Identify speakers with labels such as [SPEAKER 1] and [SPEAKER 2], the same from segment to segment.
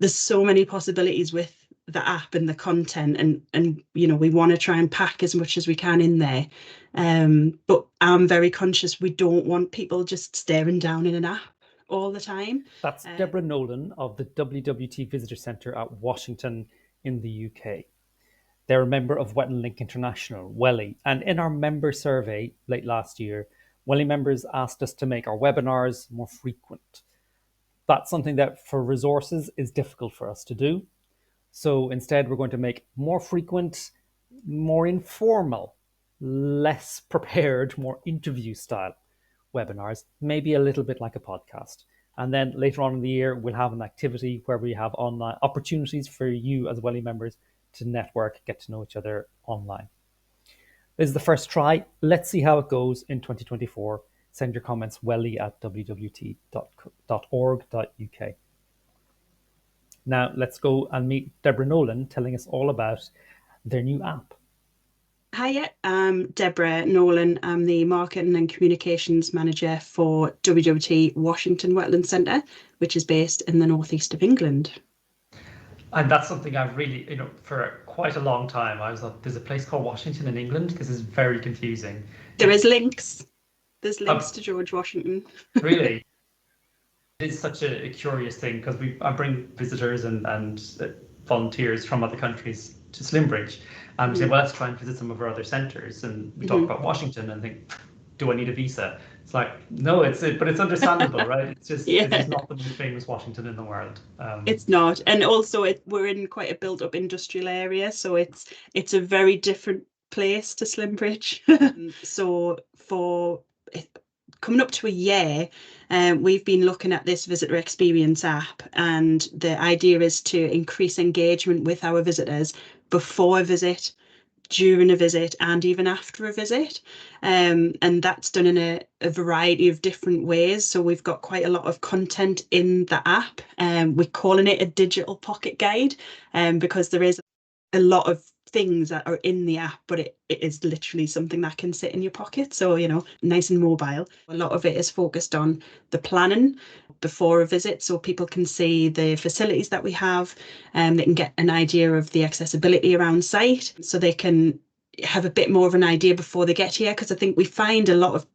[SPEAKER 1] there's so many possibilities with the app and the content, and we want to try and pack as much as we can in there. But I'm very conscious we don't want people just staring down in an app all the time.
[SPEAKER 2] That's Deborah Nolan of the WWT Visitor Centre at Washington in the UK. They're a member of Wetland Link International, WELI, and in our member survey late last year, WELI members asked us to make our webinars more frequent. That's something that for resources is difficult for us to do. So instead, we're going to make more frequent, more informal, less prepared, more interview style webinars, maybe a little bit like a podcast. And then later on in the year, we'll have an activity where we have online opportunities for you as WELI members to network, get to know each other online. This is the first try. Let's see how it goes in 2024. Send your comments welly@wwt.org.uk. Now let's go and meet Deborah Nolan telling us all about their new app.
[SPEAKER 1] Hiya, I'm Deborah Nolan. I'm the Marketing and Communications Manager for WWT Washington Wetland Centre, which is based in the northeast of England.
[SPEAKER 3] And that's something I've really, for quite a long time, I was like, there's a place called Washington in England? This is very confusing.
[SPEAKER 1] There is links. There's links to George Washington.
[SPEAKER 3] Really? It's such a curious thing because I bring visitors and volunteers from other countries to Slimbridge, and we say, well, let's try and visit some of our other centres, and we talk about Washington and think, do I need a visa? It's like, no, but it's understandable, right? It's just it's not the most famous Washington in the world.
[SPEAKER 1] It's not, and also we're in quite a built-up industrial area, so it's a very different place to Slimbridge. So for coming up to a year, we've been looking at this visitor experience app, and the idea is to increase engagement with our visitors before a visit, during a visit, and even after a visit. And that's done in a variety of different ways. So we've got quite a lot of content in the app. We're calling it a digital pocket guide, because there is a lot of things that are in the app, but it is literally something that can sit in your pocket, so nice and mobile. A lot of it is focused on the planning before a visit, so people can see the facilities that we have, and they can get an idea of the accessibility around site, so they can have a bit more of an idea before they get here, because I think we find a lot of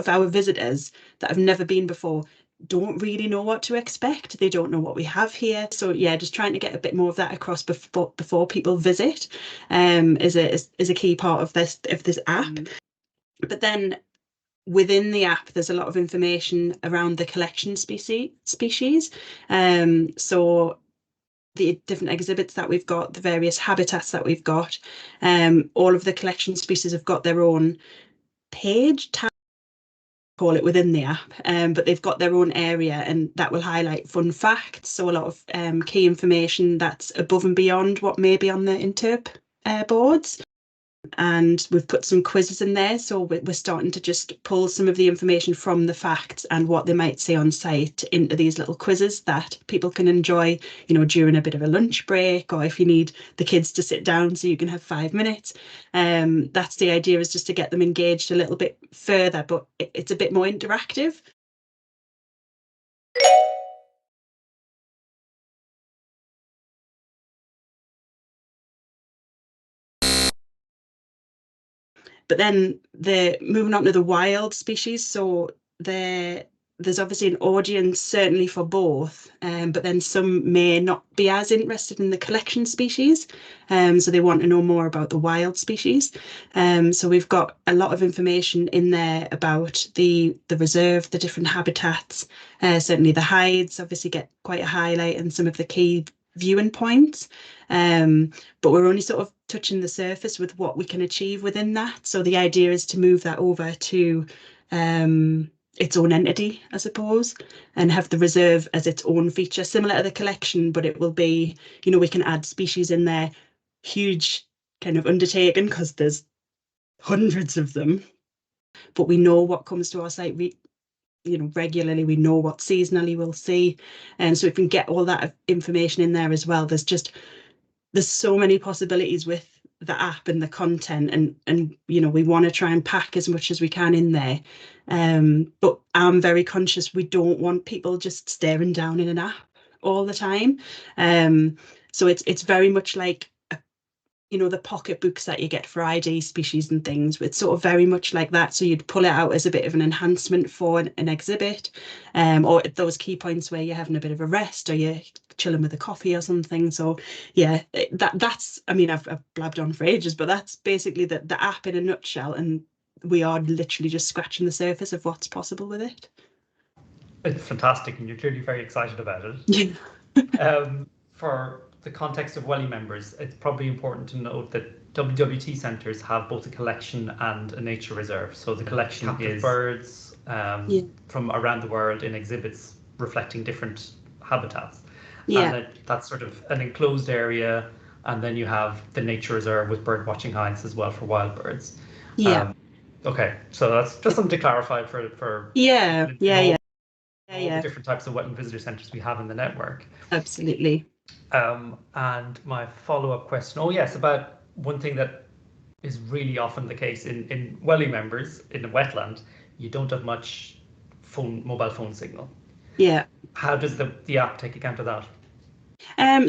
[SPEAKER 1] our visitors that have never been before don't really know what to expect. They don't know what we have here. So yeah, just trying to get a bit more of that across before people visit is a key part of this app. But then within the app, there's a lot of information around the collection species. So the different exhibits that we've got, the various habitats that we've got, all of the collection species have got their own page tab, call it, within the app, but they've got their own area, and that will highlight fun facts, so a lot of key information that's above and beyond what may be on the interp boards. And we've put some quizzes in there, so we're starting to just pull some of the information from the facts and what they might say on site into these little quizzes that people can enjoy, during a bit of a lunch break, or if you need the kids to sit down so you can have 5 minutes. That's the idea, is just to get them engaged a little bit further, but it's a bit more interactive. But then they're moving on to the wild species, so there's obviously an audience certainly for both, but then some may not be as interested in the collection species, so they want to know more about the wild species. So we've got a lot of information in there about the reserve, the different habitats. Certainly the hides obviously get quite a highlight, and some of the key viewing points, but we're only sort of touching the surface with what we can achieve within that. So the idea is to move that over to its own entity, I suppose, and have the reserve as its own feature, similar to the collection, but it will be, we can add species in there. Huge kind of undertaking, because there's hundreds of them, but we know what comes to our site regularly. We know what seasonally we'll see, and so if we can get all that information in there as well, there's so many possibilities with the app and the content, and we want to try and pack as much as we can in there, but I'm very conscious we don't want people just staring down in an app all the time. So it's very much like, the pocket books that you get for ID species and things. It's sort of very much like that. So you'd pull it out as a bit of an enhancement for an exhibit, or at those key points where you're having a bit of a rest or you're chilling with a coffee or something. So yeah, that's, I mean, I've blabbed on for ages, but that's basically the app in a nutshell. And we are literally just scratching the surface of what's possible with it.
[SPEAKER 3] It's fantastic, and you're clearly very excited about it.
[SPEAKER 1] Yeah.
[SPEAKER 3] For the context of WELI members, it's probably important to note that WWT centres have both a collection and a nature reserve. So the collection is birds from around the world in exhibits reflecting different habitats.
[SPEAKER 1] Yeah.
[SPEAKER 3] And that's sort of an enclosed area, and then you have the nature reserve with bird watching hides as well for wild birds.
[SPEAKER 1] Yeah.
[SPEAKER 3] Okay, so that's just something to clarify for
[SPEAKER 1] the
[SPEAKER 3] different types of wetland visitor centres we have in the network.
[SPEAKER 1] Absolutely.
[SPEAKER 3] And my follow-up question, about one thing that is really often the case in WELI members in the wetland, you don't have much mobile phone signal.
[SPEAKER 1] Yeah.
[SPEAKER 3] How does the app take account of that?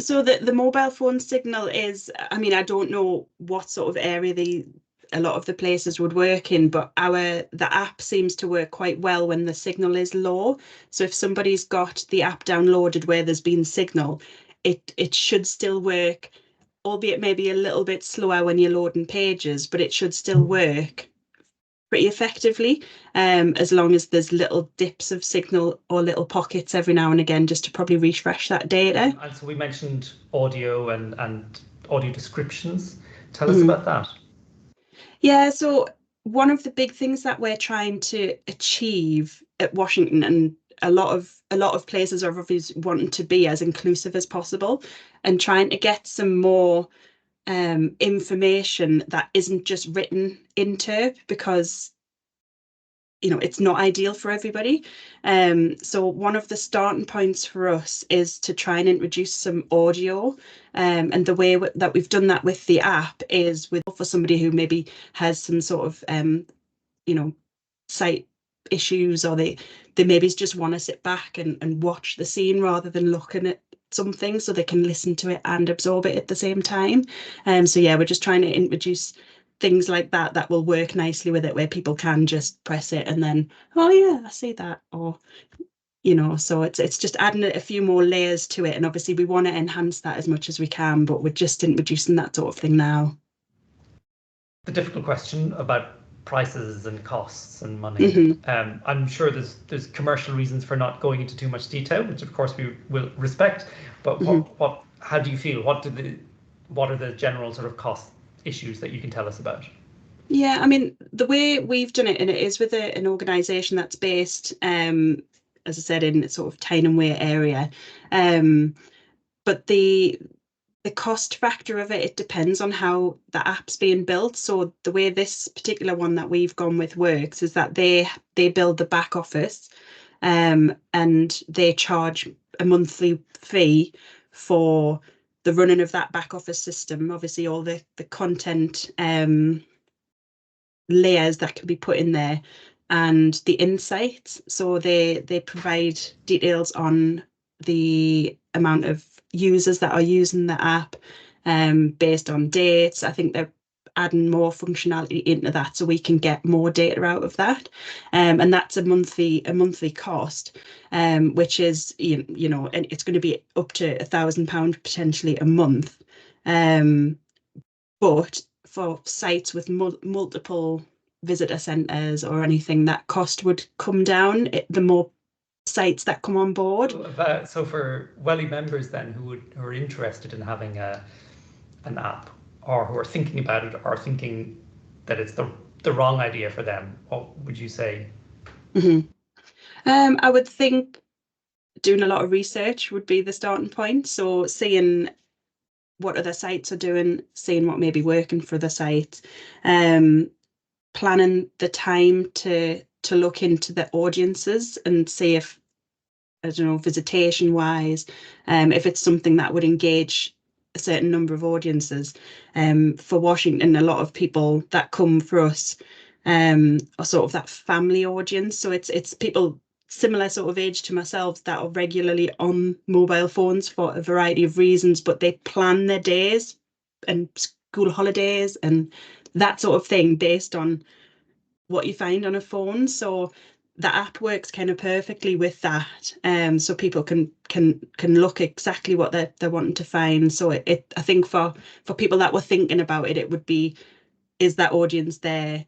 [SPEAKER 1] So the mobile phone signal is, I mean, I don't know what sort of area a lot of the places would work in, but the app seems to work quite well when the signal is low. So if somebody's got the app downloaded where there's been signal, it should still work, albeit maybe a little bit slower when you're loading pages, but it should still work pretty effectively, as long as there's little dips of signal or little pockets every now and again, just to probably refresh that data.
[SPEAKER 3] And so we mentioned audio and audio descriptions. Tell us about that.
[SPEAKER 1] Yeah, so one of the big things that we're trying to achieve at Washington, and a lot of places are obviously wanting to be as inclusive as possible, and trying to get some more information that isn't just written into, because it's not ideal for everybody. So one of the starting points for us is to try and introduce some audio, and the way that we've done that with the app is for somebody who maybe has some sort of sight issues, or they maybe just want to sit back and watch the scene rather than looking at something, so they can listen to it and absorb it at the same time. So yeah, we're just trying to introduce things like that will work nicely with it, where people can just press it and then, oh yeah, I see that, or so it's just adding a few more layers to it. And obviously we want to enhance that as much as we can, but we're just introducing that sort of thing now.
[SPEAKER 3] The difficult question about prices and costs and money. I'm sure there's commercial reasons for not going into too much detail, which of course we will respect, but how do you feel? What are the general sort of cost issues that you can tell us about?
[SPEAKER 1] Yeah, I mean, the way we've done it, and it is with an organisation that's based, as I said, in sort of Tyne Wear area, but the cost factor of it depends on how the app's being built. So the way this particular one that we've gone with works is that they build the back office, and they charge a monthly fee for the running of that back office system. Obviously all the content layers that can be put in there, and the insights. So they provide details on the amount of users that are using the app, based on dates. I think they're adding more functionality into that, so we can get more data out of that, and that's a monthly cost, which is and it's going to be up to £1,000 potentially a month, but for sites with multiple visitor centres or anything, that cost would come down the more sites that come on board.
[SPEAKER 3] So for WELI members then who are interested in having an app, or who are thinking about it, or thinking that it's the wrong idea for them, what would you say?
[SPEAKER 1] I would think doing a lot of research would be the starting point. So seeing what other sites are doing, seeing what may be working for the site, planning the time to look into the audiences and see if, I don't know, visitation wise, if it's something that would engage a certain number of audiences. For Washington, a lot of people that come for us are sort of that family audience. So it's people similar sort of age to myself that are regularly on mobile phones for a variety of reasons, but they plan their days and school holidays and that sort of thing based on what you find on a phone. So the app works kind of perfectly with that. So people can look exactly what they're wanting to find. So it I think for people that were thinking about it, it would be, is that audience there?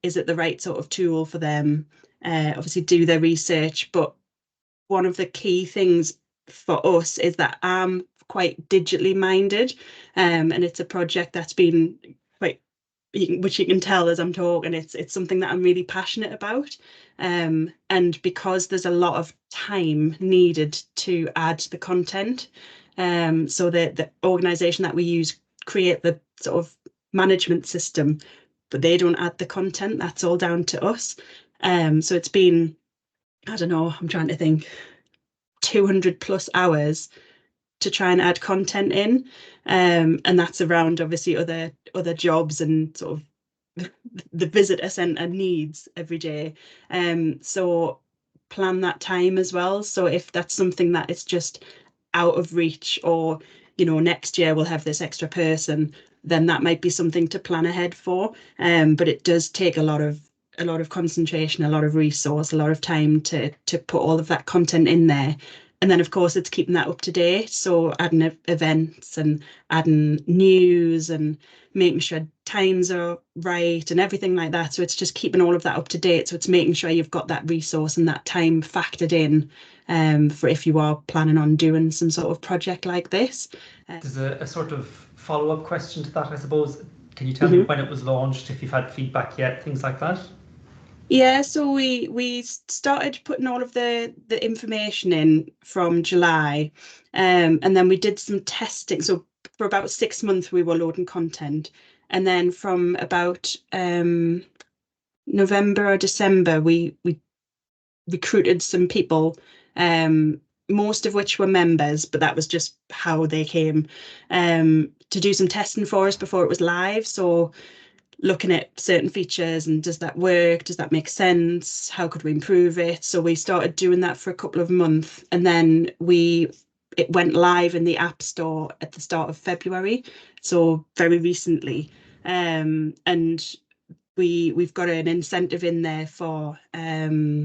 [SPEAKER 1] Is it the right sort of tool for them? Obviously do their research, but one of the key things for us is that I'm quite digitally minded, and it's a project that's been quite, which you can tell as I'm talking, it's something that I'm really passionate about. And because there's a lot of time needed to add the content, so the organisation that we use create the sort of management system, but they don't add the content. That's all down to us. So it's been, I don't know, I'm trying to think, 200 plus hours to try and add content in, and that's around obviously other jobs and sort of the visitor centre needs every day. So plan that time as well. So if that's something that is just out of reach, or next year we'll have this extra person, then that might be something to plan ahead for. But it does take a lot of concentration, a lot of resource, a lot of time to put all of that content in there. And then, of course, it's keeping that up to date. So adding events and adding news and making sure times are right and everything like that. So it's just keeping all of that up to date. So it's making sure you've got that resource and that time factored in, for if you are planning on doing some sort of project like this.
[SPEAKER 3] There's a sort of follow-up question to that, I suppose. Can you tell me when it was launched, if you've had feedback yet, things like that?
[SPEAKER 1] Yeah, so we started putting all of the information in from July, and then we did some testing. So for about 6 months we were loading content, and then from about November or December we recruited some people, most of which were members, but that was just how they came, to do some testing for us before it was live. So looking at certain features and does that work? Does that make sense? How could we improve it? So we started doing that for a couple of months, and then it went live in the App Store at the start of February, so very recently. And we've got an incentive in there for a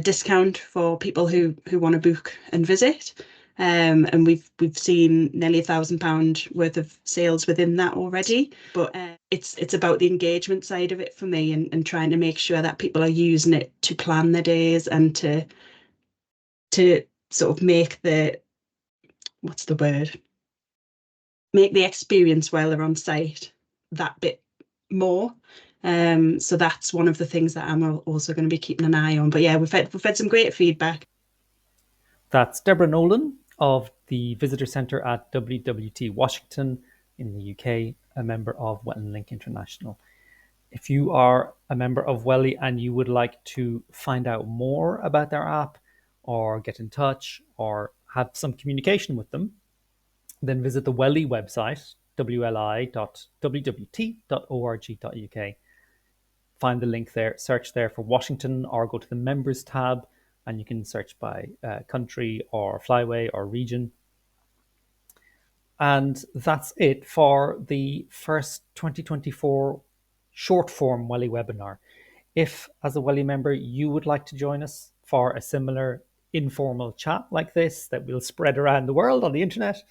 [SPEAKER 1] discount for people who want to book and visit. And we've seen nearly £1,000 worth of sales within that already. But it's about the engagement side of it for me, and trying to make sure that people are using it to plan their days and to sort of make what's the word? Make the experience while they're on site that bit more. So that's one of the things that I'm also going to be keeping an eye on. But yeah, we've had some great feedback.
[SPEAKER 2] That's Deborah Nolan of the Visitor Centre at WWT Washington in the UK, a member of Wetland Link International. If you are a member of WELI and you would like to find out more about their app, or get in touch, or have some communication with them, then visit the WELI website, wli.wwt.org.uk. Find the link there, search there for Washington, or go to the members tab and you can search by country or flyway or region. And that's it for the first 2024 short form WELI webinar. If, as a WELI member, you would like to join us for a similar informal chat like this that will spread around the world on the internet,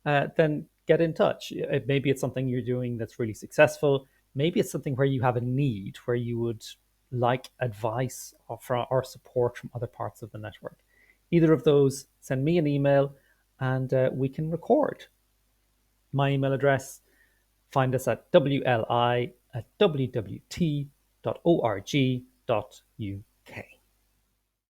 [SPEAKER 2] then get in touch. Maybe it's something you're doing that's really successful. Maybe it's something where you have a need, where you would like advice or support from other parts of the network. Either of those, send me an email and we can record. My email address, find us at wli@wwt.org.uk.